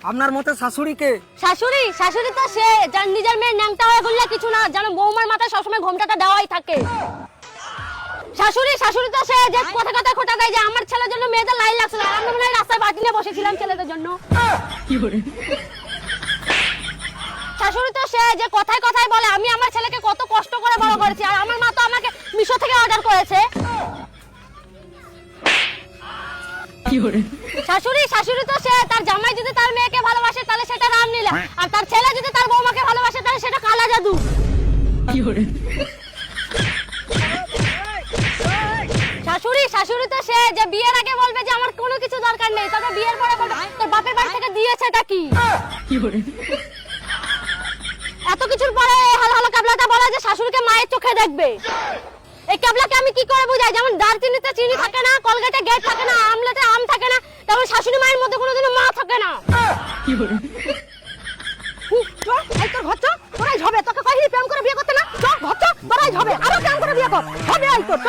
আপনার মতে শাশুড়িকে? শাশুড়ি শাশুড়ি তো সে যার নিজের মেয়ের ন্যাংটা হয়ে ঘুরলে কিছু না, যেন বৌমার মাথায় সবসময় ঘোমটাটা দেওয়াই থাকে। শাশুড়ি শাশুড়ি তো সে যে কথা কথা খোটা দেয় যে আমার ছেলের জন্য মেয়েদের লাইন লাগছিল, আর আমরা মনে হয় রাস্তায় বাটি নিয়ে বসেছিলাম ছেলেদের জন্য। শাশুড়ি তো সে যে কথায় কথায় বলে আমি আমার ছেলেকে কত কষ্ট করে বড় করেছি, আর আমার মা তো আমাকে মিশো থেকে অর্ডার করেছে। শাশুড়ি শাশুড়ি তো সে তার জামাই যদি তার মেয়েকে ভালোবাসে তাহলে সেটা রামলীলা, আর তার ছেলে যদি তার বৌমাকে ভালোবাসে তাহলে সেটা কালা জাদু। শাশুড়ি শাশুড়ি তো সে যে বিয়ের আগে বলবে যে আমার কোনো কিছু দরকার নেই, তবে বিয়ের পরে বলবে তোর বাপের বাড়ি থেকে দিয়েছেটা কি। এত কিছুর পরে হাল হালো ক্যাবলাটা বলা যে শাশুড়িকে মায়ের চোখে দেখবে। এই ক্যাবলাকে আমি কি করে বুঝাই? যেমন দারচিনিতে চিনি থাকে না, কলগেটে গেট থাকে না, আমলেটে আম থাকে না, তেমন শাশুড়ি মায়ের মধ্যে কোনোদিনও মা থাকে না। এই তোর ঘর চল, তোরাই ঝবে, তোকে কইলি প্রেম করে বিয়ে করতে না, চল ঘর চল, তোরাই ঝবে, আরো প্রেম করে বিয়ে কর, হবে এই তোর।